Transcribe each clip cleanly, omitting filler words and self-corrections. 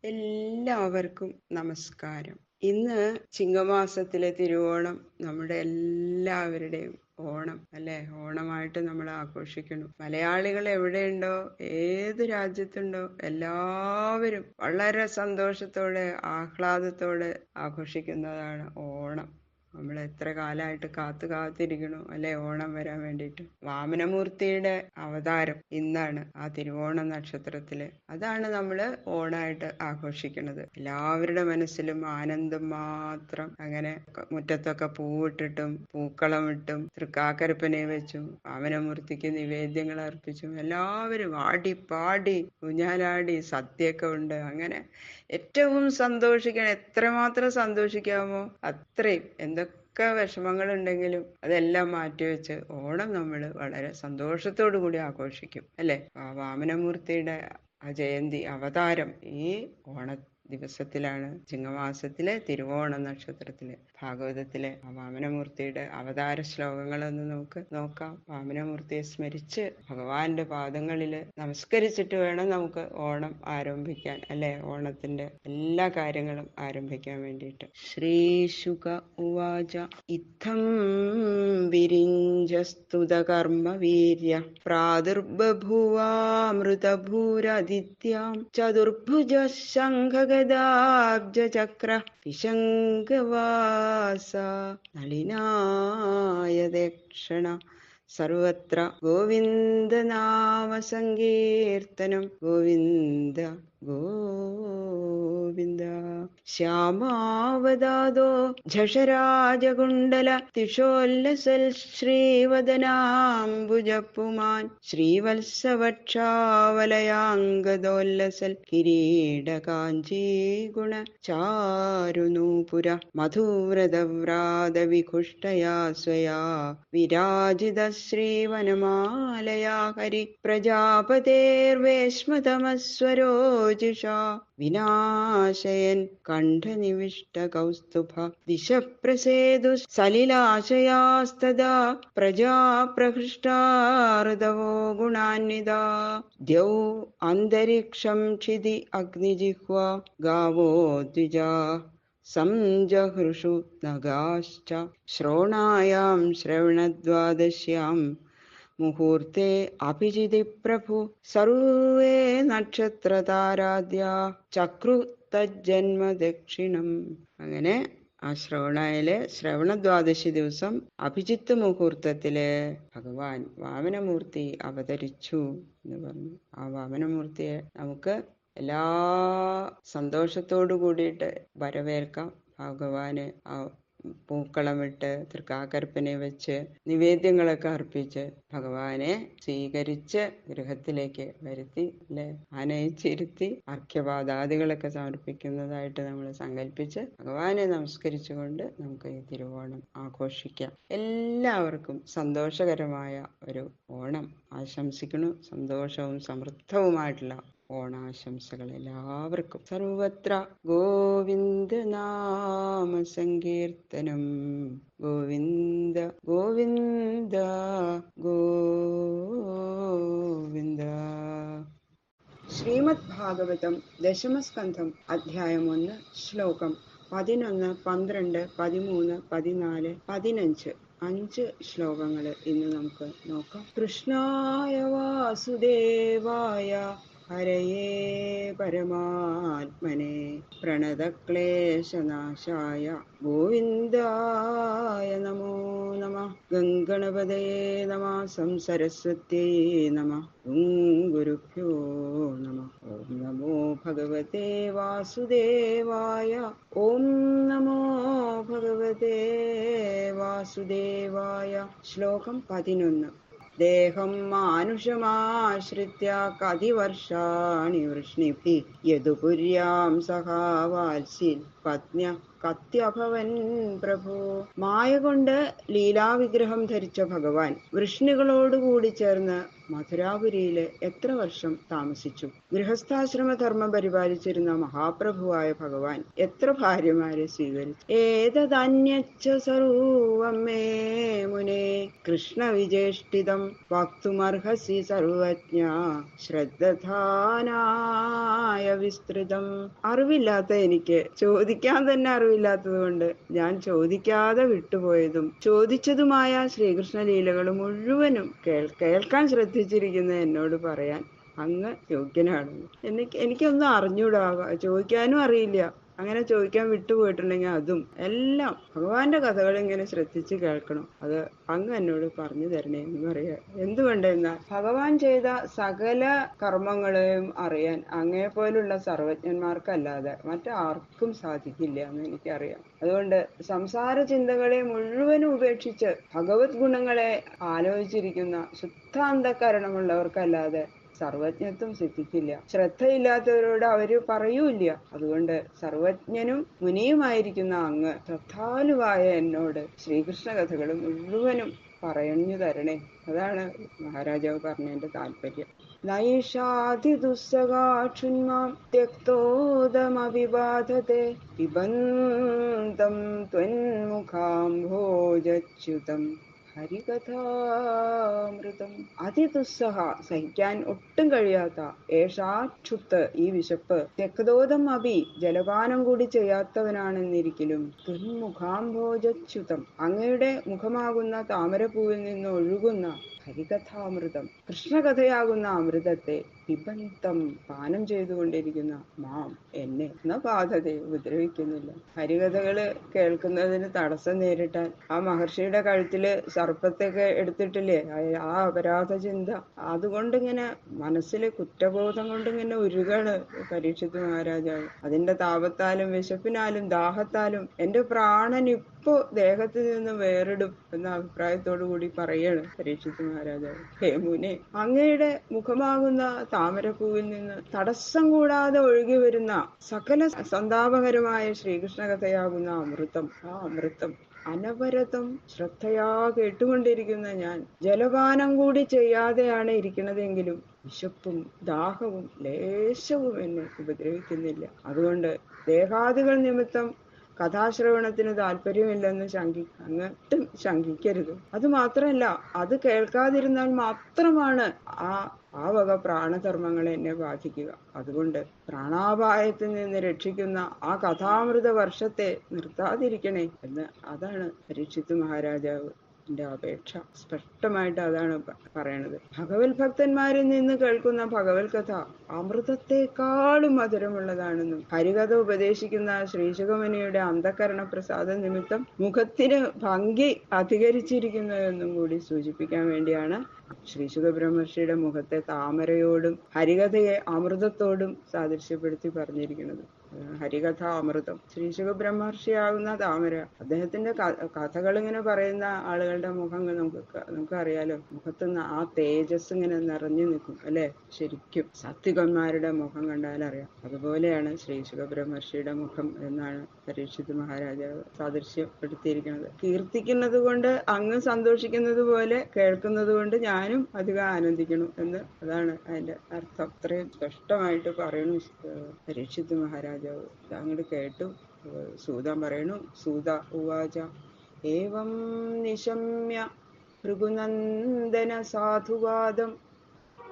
എല്ലാവർക്കും നമസ്കാരം. ഇന്ന് ചിങ്ങമാസത്തിലെ തിരുവോണം നമ്മുടെ എല്ലാവരുടെയും ഓണം അല്ലെ, ഓണമായിട്ട് നമ്മൾ ആഘോഷിക്കുന്നു. മലയാളികൾ എവിടെയുണ്ടോ, ഏത് രാജ്യത്തുണ്ടോ, എല്ലാവരും വളരെ സന്തോഷത്തോടെ ആഹ്ലാദത്തോടെ ആഘോഷിക്കുന്നതാണ് ഓണം. നമ്മൾ എത്ര കാലമായിട്ട് കാത്തിരിക്കണു അല്ലെ ഓണം വരാൻ വേണ്ടിയിട്ട്. വാമനമൂർത്തിയുടെ അവതാരം ഇന്നാണ്, ആ തിരുവോണ നക്ഷത്രത്തില്. അതാണ് നമ്മൾ ഓണായിട്ട് ആഘോഷിക്കുന്നത്. എല്ലാവരുടെ മനസ്സിലും ആനന്ദം മാത്രം. അങ്ങനെ മുറ്റത്തൊക്കെ പൂവിട്ടിട്ടും പൂക്കളം ഇട്ടും തൃക്കാക്കരപ്പനെ വെച്ചും വാമനമൂർത്തിക്ക് നിവേദ്യങ്ങൾ അർപ്പിച്ചും എല്ലാവരും ആടി പാടി ഊഞ്ഞാലാടി സദ്യയൊക്കെ ഉണ്ട്. അങ്ങനെ ഏറ്റവും സന്തോഷിക്കണം, എത്രമാത്രം സന്തോഷിക്കാമോ അത്രയും. എന്തൊക്കെ വിഷമങ്ങളുണ്ടെങ്കിലും അതെല്ലാം മാറ്റിവെച്ച് ഓണം നമ്മൾ വളരെ സന്തോഷത്തോടു കൂടി ആഘോഷിക്കും അല്ലെ. വാമനമൂർത്തിയുടെ ആ ജയന്തി അവതാരം ഈ ഓണ ദിവസത്തിലാണ്, ചിങ്ങമാസത്തിലെ തിരുവോണ നക്ഷത്രത്തില്. ഭാഗവതത്തിലെ വാമനമൂർത്തിയുടെ അവതാര ശ്ലോകങ്ങളൊന്ന് നമുക്ക് നോക്കാം. വാമനമൂർത്തിയെ സ്മരിച്ച് ഭഗവാന്റെ പാദങ്ങളില് നമസ്കരിച്ചിട്ട് വേണം നമുക്ക് ഓണം ആരംഭിക്കാൻ അല്ലെ, ഓണത്തിന്റെ എല്ലാ കാര്യങ്ങളും ആരംഭിക്കാൻ വേണ്ടിയിട്ട്. ശ്രീശുക ഉവാച ഇത്തം വിരിഞ്ചസ്തുത കർമ്മ വീര്യ പ്രാദുർബഭുവാമൃതഭൂരദിത്യാം ചതുർഭുജ ശംഖഗദാബ്ജചക്ര വിശങ്കവാസ നളിനായ ദക്ഷണ സർവത്ര ഗോവിന്ദനാമ സങ്കീർത്തനം. ഗോവിന്ദ ഗോവിന്ദ. ശ്യാമാവതാദോ ഝഷരാജകുണ്ടല തിഷോല്ലസൽ ശ്രീവദനാംബുജപുമാൻ ശ്രീവത്സവക്ഷാവലയാംഗദോല്ലസൽ കിരീടകാഞ്ചീഗുണ ചാരുനൂപുര മധുവ്രതവ്രാതവിഖുഷ്ടയാ സ്വയാ വിരാജിത ശ്രീവനമാലയാ ഹരി പ്രജാപതേർവേശ്മതമസ്വരോജിഷാ വിനാശയൻ കണ്ഠനിവിഷ്ട കൗസ്തുഭ ദിശ പ്രസേതു സലിലാശയാസ്തദാ പ്രജാപ്രഹൃഷ്ടാർദവോ ഗുണാന്വിതാ ദ്യൗ അന്തരിക്ഷം ക്ഷിതി അഗ്നിജിഹ്വ ഗാവോ ദ്വിജാ സംജഹൃഷു നഗാശ്ച ശ്രോണായാം ശ്രവണദ്വാദശ്യാം മുഹൂർത്തേ അഭിജിതി പ്രഭു സർവേ നക്ഷത്രതാരാദ്യ ചക്രു തജ്ജന്മ ദക്ഷിണം. അങ്ങനെ ആ ശ്രവണയിലെ ശ്രവണദ്വാദശി ദിവസം അഭിജിത്ത് മുഹൂർത്തത്തില് ഭഗവാൻ വാമനമൂർത്തി അവതരിച്ചു എന്ന് പറഞ്ഞു. ആ വാമനമൂർത്തിയെ നമുക്ക് എല്ലാ സന്തോഷത്തോടു കൂടിയിട്ട് വരവേൽക്കാം. ഭഗവാന് ആ പൂക്കളമിട്ട് തൃക്കാക്കരപ്പനെ വെച്ച് നിവേദ്യങ്ങളൊക്കെ അർപ്പിച്ച് ഭഗവാനെ സ്വീകരിച്ച് ഗൃഹത്തിലേക്ക് വരുത്തി അല്ലെ, ആനയിച്ചിരുത്തി അർഘ്യപാദാദികളൊക്കെ സമർപ്പിക്കുന്നതായിട്ട് നമ്മൾ സങ്കല്പിച്ച് ഭഗവാനെ നമസ്കരിച്ചുകൊണ്ട് നമുക്ക് ഈ തിരുവോണം ആഘോഷിക്കാം. എല്ലാവർക്കും സന്തോഷകരമായ ഒരു ഓണം ആശംസിക്കുന്നു. സന്തോഷവും സമൃദ്ധവുമായിട്ടുള്ള ഓണാശംസകൾ എല്ലാവർക്കും. സർവത്ര ഗോവിന്ദ നാമ സങ്കീർത്തനം. ഗോവിന്ദ ഗോവിന്ദ ഗോവിന്ദ. ശ്രീമദ് ഭാഗവതം ദശമസ്കന്ധം അധ്യായം 1 ശ്ലോകം 11, 12, 13, 14, 15 5 ശ്ലോകങ്ങൾ ഇന്ന് നമുക്ക് നോക്കാം. കൃഷ്ണായ വാസുദേവായ ഹരയേ പരമാത്മനെ പ്രണതക്ലേശനാശായ ഗോവിന്ദായ നമോ നമഃ. ഗംഗണപതയേ നമഃ. സരസ്വത്യേ നമഃ. ഗുരുഭ്യോ നമഃ. ഓം നമോ ഭഗവതേ വാസുദേവായ. ഓം നമോ ഭഗവതേ വാസുദേവായ. ശ്ലോകം 11. ദേഹം മാനുഷമാശ്രിത്യ കതിവർഷാണി വൃഷ്ണിഭിഃ യദുപുര്യാം സഹാവാത്സ്യൻ പത്ന്യ കത്യഭവൻ പ്രഭു. മായ കൊണ്ട് ലീലാവിഗ്രഹം ധരിച്ച ഭഗവാൻ വൃഷ്ണികളോടുകൂടി ചേർന്ന് മധുരാപുരിയിലെ എത്ര വർഷം താമസിച്ചു? ഗൃഹസ്ഥാശ്രമ ധർമ്മം പരിപാലിച്ചിരുന്ന മഹാപ്രഭുവായ ഭഗവാൻ എത്ര ഭാര്യമാരെ സ്വീകരിച്ചു? ഏതന്യച്ച സർവം മേ മുനേ കൃഷ്ണ വിജേഷ്ടിതം വക്തുമർഹസി സർവജ്ഞ ശ്രദ്ധാനായ വിസ്തൃതം. അറിവില്ലാത്ത എനിക്ക് ചോദിക്കാൻ തന്നെ അറിവില്ലാത്തത് കൊണ്ട് ഞാൻ ചോദിക്കാതെ വിട്ടുപോയതും ചോദിച്ചതുമായ ശ്രീകൃഷ്ണ ലീലകൾ മുഴുവനും കേൾക്കാൻ ശ്രദ്ധിച്ചിരിക്കുന്ന എന്നോട് പറയാൻ അങ്ങ് യോഗ്യനാണ്. എനിക്കൊന്നും അറിഞ്ഞൂടാ, ചോദിക്കാനും അറിയില്ല. അങ്ങനെ ചോദിക്കാൻ വിട്ടുപോയിട്ടുണ്ടെങ്കിൽ അതും എല്ലാം ഭഗവാന്റെ കഥകൾ ഇങ്ങനെ ശ്രദ്ധിച്ച് കേൾക്കണം. അത് അങ്ങ് എന്നോട് പറഞ്ഞു തരണേ എന്ന് പറയാ. എന്തുകൊണ്ടെന്നാൽ ഭഗവാൻ ചെയ്ത സകല കർമ്മങ്ങളെയും അറിയാൻ അങ്ങേപ്പോലുള്ള സർവജ്ഞന്മാർക്കല്ലാതെ മറ്റാർക്കും സാധിക്കില്ല എന്ന് എനിക്കറിയാം. അതുകൊണ്ട് സംസാര ചിന്തകളെ മുഴുവനും ഉപേക്ഷിച്ച് ഭഗവത് ഗുണങ്ങളെ ആലോചിച്ചിരിക്കുന്ന ശുദ്ധാന്തകരണമുള്ളവർക്കല്ലാതെ സർവജ്ഞത്വം സിദ്ധിക്കില്ല. ശ്രദ്ധയില്ലാത്തവരോട് അവര് പറയൂല്ല. അതുകൊണ്ട് സർവജ്ഞനും മുനിയുമായിരിക്കുന്ന അങ്ങ് ശ്രദ്ധാലുവായ എന്നോട് ശ്രീകൃഷ്ണ കഥകൾ മുഴുവനും പറഞ്ഞു തരണേ. അതാണ് മഹാരാജാവ് പറഞ്ഞതിന്റെ താല്പര്യം. നൈഷാധി ദുസ്സകാക്ഷുന്മാം ത്യക്തോദമവിബാധത്തെ പിബന്തം ത്വന്മുഖാംഭോജച്യുതം ഹരികഥാമൃതം. അതിദുസ്സഹ, സഹിക്കാൻ ഒട്ടും കഴിയാത്ത, ഏഷാക്ഷുത്ത്, ഈ വിശപ്പ്, തെക്തോദം അഭി, ജലപാനം കൂടി ചെയ്യാത്തവനാണെന്നിരിക്കലും, തുൻമുഖാംഭോജച്യുതം, അങ്ങയുടെ മുഖമാകുന്ന താമരപ്പൂവിൽ നിന്ന് ഒഴുകുന്ന ഹരികഥാമൃതം, കൃഷ്ണകഥയാകുന്ന അമൃതത്തെ പിബന്തം, പാനം ചെയ്തുകൊണ്ടിരിക്കുന്ന മാം, എന്നെ ന ബാധതെ, ഉപദ്രവിക്കുന്നില്ല. ഹരികഥകള് കേൾക്കുന്നതിന് തടസ്സം നേരിട്ടാൽ ആ മഹർഷിയുടെ കഴുത്തില് സർപ്പത്തൊക്കെ എടുത്തിട്ടില്ലേ, ആ അപരാധ ചിന്ത അതുകൊണ്ടിങ്ങനെ മനസ്സില് കുറ്റബോധം കൊണ്ടിങ്ങനെ ഉരുകാണ് പരീക്ഷിത്ത് മഹാരാജാവ്. അതിന്റെ താപത്താലും വിശപ്പിനാലും ദാഹത്താലും എന്റെ പ്രാണൻ ഇപ്പോ ദേഹത്തിൽ നിന്ന് വേറിടും എന്ന അഭിപ്രായത്തോടു കൂടി പറയാണ് പരീക്ഷിത്ത് മഹാരാജാവ്. ഹേ മുനെ, അങ്ങയുടെ മുഖമാകുന്ന താമരപ്പൂവിൽ നിന്ന് തടസ്സം കൂടാതെ ഒഴുകി വരുന്ന സകല സന്താപകരമായ ശ്രീകൃഷ്ണ കഥയാകുന്ന അമൃതം, ആ അമൃതം അനവരതം ശ്രദ്ധയാ കേട്ടുകൊണ്ടിരിക്കുന്ന ഞാൻ ജലപാനം കൂടി ചെയ്യാതെയാണ് ഇരിക്കുന്നതെങ്കിലും വിശപ്പും ദാഹവും ലേശവും എന്നെ ഉപദ്രവിക്കുന്നില്ല. അതുകൊണ്ട് ദേഹാദികൾ നിമിത്തം കഥാശ്രവണത്തിന് താല്പര്യമില്ലെന്ന് അങ്ങട്ടും ശങ്കിക്കരുത്. അത് മാത്രമല്ല, അത് കേൾക്കാതിരുന്നാൽ മാത്രമാണ് ആ വക പ്രാണധർമ്മങ്ങൾ എന്നെ ബാധിക്കുക. അതുകൊണ്ട് പ്രാണാപായത്തിൽ നിന്ന് രക്ഷിക്കുന്ന ആ കഥാമൃത വർഷത്തെ നിർത്താതിരിക്കണേ എന്ന്. അതാണ് പരീക്ഷിത്ത് മഹാരാജാവ് അപേക്ഷ. സ്പഷ്ടമായിട്ട് അതാണ് പറയണത്. ഭഗവത് ഭക്തന്മാരിൽ നിന്ന് കേൾക്കുന്ന ഭഗവത് കഥ അമൃതത്തെക്കാളും മധുരമുള്ളതാണെന്നും ഹരികഥ ഉപദേശിക്കുന്ന ശ്രീശുഖമുനിയുടെ അന്ധകരണ പ്രസാദ നിമിത്തം മുഖത്തിന് ഭംഗി അധികരിച്ചിരിക്കുന്നതെന്നും കൂടി സൂചിപ്പിക്കാൻ വേണ്ടിയാണ് ശ്രീശുഖ ബ്രഹ്മർഷിയുടെ മുഖത്തെ താമരയോടും ഹരികഥയെ അമൃതത്തോടും സാദൃശ്യപ്പെടുത്തി പറഞ്ഞിരിക്കുന്നത്. ഹരികഥ അമൃതം, ശ്രീശുഖ ബ്രഹ്മർഷിയാകുന്ന താമര. അദ്ദേഹത്തിന്റെ കഥകൾ ഇങ്ങനെ പറയുന്ന ആളുകളുടെ മുഖം നമുക്ക് അറിയാലോ, മുഖത്ത് ആ തേജസ് ഇങ്ങനെ നിറഞ്ഞു നിൽക്കും അല്ലെ. ശരിക്കും സാത്വികന്മാരുടെ മുഖം കണ്ടാൽ അറിയാം. അതുപോലെയാണ് ശ്രീശുഖ ബ്രഹ്മർഷിയുടെ മുഖം എന്നാണ് പരീക്ഷിത്ത് മഹാരാജാവ് സാദൃശ്യപ്പെടുത്തിയിരിക്കുന്നത്. കീർത്തിക്കുന്നത് കൊണ്ട് അങ്ങ് സന്തോഷിക്കുന്നത് പോലെ കേൾക്കുന്നത് കൊണ്ട് ഞാനും അധികം ആനന്ദിക്കണം എന്ന്. അതാണ് അതിന്റെ അർത്ഥം. അത്രയും സ്പഷ്ടമായിട്ട് പറയണു പരീക്ഷിത്ത് മഹാരാജാവ്. അങ്ങോട്ട് കേട്ടു. സൂതൻ പറയണു. സൂത ഉവാച ഏവം നിശമ്യ ഭൃഗുനന്ദന സാധുവാദം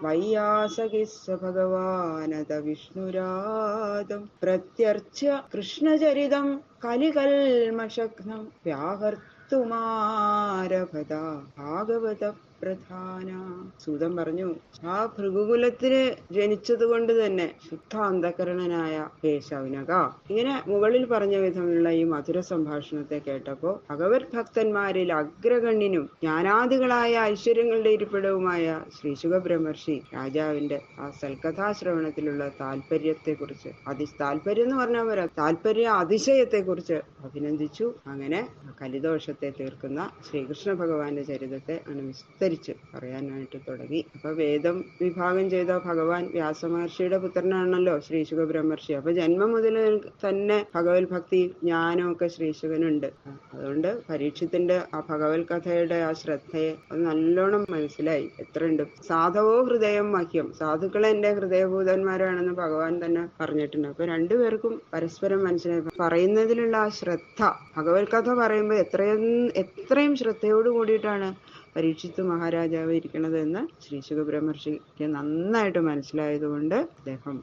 വൈയാസകിസ്സ ഭഗവാനത വിഷ്ണുരാദം പ്രത്യർച്ച്യ കൃഷ്ണചരിതം കലികൽമശഘ്നം വ്യാഹർത്തുമാരഭത ഭാഗവത പ്രധാന. സൂതൻ പറഞ്ഞു, ആ ഭൃഗുകുലത്തിന് ജനിച്ചത് കൊണ്ട് തന്നെ ശുദ്ധാന്തകരണനായ ഹേ ശൗനക, ഇങ്ങനെ മുകളിൽ പറഞ്ഞ വിധമുള്ള ഈ മധുര സംഭാഷണത്തെ കേട്ടപ്പോ ഭഗവത് ഭക്തന്മാരിൽ അഗ്രഗണ്യനും ജ്ഞാനാദികളായ ഐശ്വര്യങ്ങളുടെ ഇരിപ്പിടവുമായ ശ്രീശുഖ ബ്രഹ്മർഷി രാജാവിന്റെ ആ സൽക്കഥാശ്രവണത്തിലുള്ള താല്പര്യത്തെക്കുറിച്ച്, താല്പര്യം എന്ന് പറഞ്ഞാൽ പോരാ, താല്പര്യ അതിശയത്തെക്കുറിച്ച് അഭിനന്ദിച്ചു. അങ്ങനെ കലിദോഷത്തെ തീർക്കുന്ന ശ്രീകൃഷ്ണ ഭഗവാന്റെ ചരിതത്തെ വിസ്തരിച്ചു വിസ്തരിച്ച് പറയാനായിട്ട് തുടങ്ങി. അപ്പൊ വേദം വിഭാഗം ചെയ്ത ഭഗവാൻ വ്യാസമഹർഷിയുടെ പുത്രനാണല്ലോ ശ്രീശുക ബ്രഹ്മർഷി. അപ്പൊ ജന്മം മുതൽ തന്നെ ഭഗവത് ഭക്തി ജ്ഞാനമൊക്കെ ശ്രീശുകനുണ്ട്. അതുകൊണ്ട് പരീക്ഷത്തിന്റെ ആ ഭഗവത് കഥയുടെ ആ ശ്രദ്ധയെ അത് നല്ലോണം മനസ്സിലായി. എത്രയുണ്ട് സാധവോ ഹൃദയം മഹ്യം, സാധുക്കളെ എന്റെ ഹൃദയഭൂതന്മാരാണെന്ന് ഭഗവാൻ തന്നെ പറഞ്ഞിട്ടുണ്ട്. അപ്പൊ രണ്ടുപേർക്കും പരസ്പരം മനസ്സിലായി. പറയുന്നതിലുള്ള ആ ശ്രദ്ധ, ഭഗവത് കഥ പറയുമ്പോൾ എത്രയും ശ്രദ്ധയോട് കൂടിയിട്ടാണ് പരീക്ഷിത്ത് മഹാരാജാവ് ഇരിക്കണത് എന്ന് ശ്രീശുക ബ്രഹ്മർഷിക്ക് നന്നായിട്ട് മനസ്സിലായതുകൊണ്ട് അദ്ദേഹം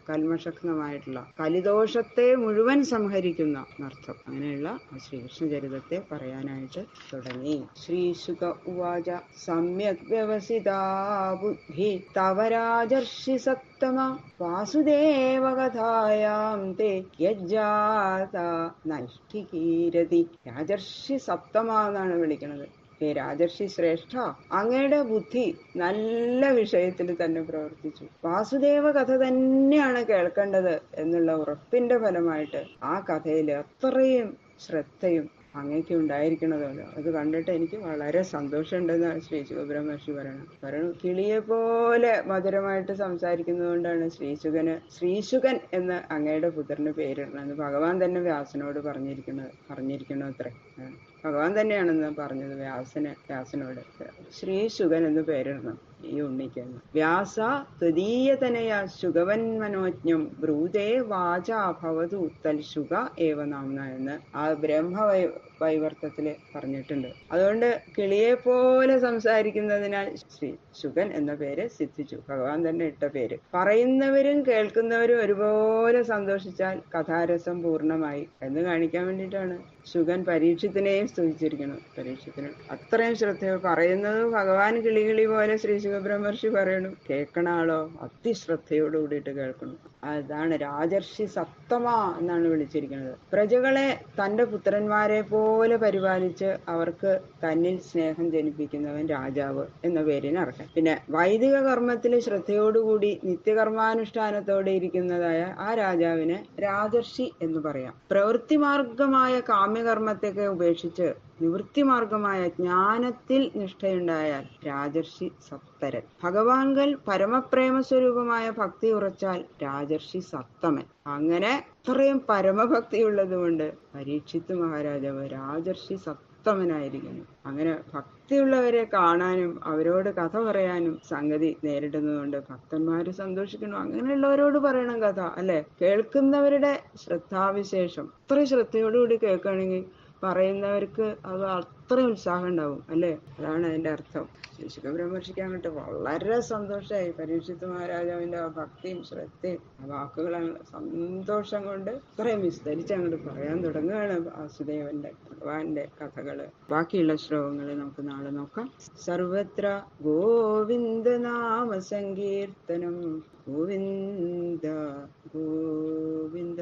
കൽമഷക്തമായിട്ടുള്ള കലിദോഷത്തെ മുഴുവൻ സംഹരിക്കുന്ന അർത്ഥം അങ്ങനെയുള്ള ശ്രീകൃഷ്ണ ചരിതത്തെ പറയാനായിട്ട് തുടങ്ങി. ശ്രീശുക ഉവാച സമ്യക് വ്യവസിതാ ബുദ്ധി തവ രാജർഷി സത്തമ വാസുദേവ കഥായാം തേ യജ്ജാത നൈഷ്ഠികീരതി. രാജർഷി സപ്തമ എന്നാണ് വിളിക്കുന്നത്. രാജർഷി ശ്രേഷ്ഠ, അങ്ങയുടെ ബുദ്ധി നല്ല വിഷയത്തിൽ തന്നെ പ്രവർത്തിച്ചു. വാസുദേവ കഥ തന്നെയാണ് കേൾക്കേണ്ടത് എന്നുള്ള ഉറപ്പിന്റെ ഫലമായിട്ട് ആ കഥയിൽ അത്രയും ശ്രദ്ധയും അങ്ങേക്ക് ഉണ്ടായിരിക്കണതല്ലോ. അത് കണ്ടിട്ട് എനിക്ക് വളരെ സന്തോഷമുണ്ടെന്ന് ശ്രീ ശിവബ്രഹ്മർഷി പറയണു. കിളിയെ പോലെ മധുരമായിട്ട് സംസാരിക്കുന്നത് കൊണ്ടാണ് ശ്രീശുകൻ എന്ന് അങ്ങയുടെ പുത്രന് പേരിടണമെന്ന് ഭഗവാൻ തന്നെ വ്യാസനോട് പറഞ്ഞിരിക്കണു അത്രേ. ഭഗവാൻ തന്നെയാണെന്ന് പറഞ്ഞത് വ്യാസനോട് ശ്രീശുകൻ എന്ന് പേരിടണം ഈ ഉണ്ണിക്കെന്ന്. വ്യാസ ത്വദീയതനയ ശുഗവൻ മനോജ്ഞം ബ്രൂതേ വാച ഭവതു തൽശുക ഏവ നാംന എന്ന് ആ ബ്രഹ്മവൈവർത്തത്തില് പറഞ്ഞിട്ടുണ്ട്. അതുകൊണ്ട് കിളിയെ പോലെ സംസാരിക്കുന്നതിനാൽ ശ്രീ ശുഗൻ എന്ന പേര് സിദ്ധിച്ചു. ഭഗവാൻ തന്നെ ഇട്ട പേര്. പറയുന്നവരും കേൾക്കുന്നവരും ഒരുപോലെ സന്തോഷിച്ചാൽ കഥാരസം പൂർണ്ണമായി എന്ന് കാണിക്കാൻ വേണ്ടിയിട്ടാണ് ശുഗൻ പരീക്ഷത്തിനെയും സ്തുതിച്ചിരിക്കണം. പരീക്ഷത്തിന് അത്രയും ശ്രദ്ധയോ പറയുന്നത് ഭഗവാൻ കിളി പോലെ ശ്രീ ശിവബ്രഹ്മർഷി പറയണു. കേൾക്കണ ആളോ അതിശ്രദ്ധയോട് കൂടിയിട്ട് കേൾക്കണം. അതാണ് രാജർഷി സപ്തമ എന്നാണ് വിളിച്ചിരിക്കുന്നത്. പ്രജകളെ തന്റെ പുത്രന്മാരെ പോലെ പരിപാലിച്ച് അവർക്ക് തന്നിൽ സ്നേഹം ജനിപ്പിക്കുന്നവൻ രാജാവ് എന്ന പേരിന് അർഹൻ. പിന്നെ വൈദിക കർമ്മത്തിൽ ശ്രദ്ധയോടുകൂടി നിത്യകർമാനുഷ്ഠാനത്തോടെ ഇരിക്കുന്നതായ ആ രാജാവിനെ രാജർഷി എന്ന് പറയാം. പ്രവൃത്തിമാർഗമായ കാമ്യകർമ്മത്തെയൊക്കെ ഉപേക്ഷിച്ച് നിവൃത്തിമാർഗമായ ജ്ഞാനത്തിൽ നിഷ്ഠയുണ്ടായാൽ രാജർഷി സപ്തരൻ. ഭഗവാൻകൾ പരമപ്രേമ സ്വരൂപമായ ഭക്തി ഉറച്ചാൽ രാജർഷി സപ്തമൻ. അങ്ങനെ അത്രയും പരമഭക്തി ഉള്ളത് കൊണ്ട് പരീക്ഷിത്ത് മഹാരാജാവ് രാജർഷി സപ്തമനായിരിക്കുന്നു. അങ്ങനെ ഭക്തിയുള്ളവരെ കാണാനും അവരോട് കഥ പറയാനും സംഗതി നേരിടുന്നതുകൊണ്ട് ഭക്തന്മാര് സന്തോഷിക്കണം. അങ്ങനെയുള്ളവരോട് പറയണം കഥ, അല്ലെ? കേൾക്കുന്നവരുടെ ശ്രദ്ധാവിശേഷം അത്രയും ശ്രദ്ധയോടുകൂടി കേൾക്കുകയാണെങ്കിൽ പറയുന്നവർക്ക് അത് അത്രയും ഉത്സാഹം ഉണ്ടാവും, അല്ലെ? അതാണ് അതിന്റെ അർത്ഥം. ശിവബ്രഹ്മർഷിക്ക് അങ്ങോട്ട് വളരെ സന്തോഷമായി. പരീക്ഷിത്ത് മഹാരാജാവിന്റെ ആ ഭക്തിയും ശ്രദ്ധയും ആ വാക്കുകൾ സന്തോഷം കൊണ്ട് ഇത്രയും വിസ്തരിച്ച് അങ്ങോട്ട് പറയാൻ തുടങ്ങുകയാണ് വാസുദേവന്റെ ഭഗവാന്റെ കഥകള്. ബാക്കിയുള്ള ശ്ലോകങ്ങൾ നമുക്ക് നാളെ നോക്കാം. സർവത്ര ഗോവിന്ദ നാമ സങ്കീർത്തനം ഗോവിന്ദ ഗോവിന്ദ.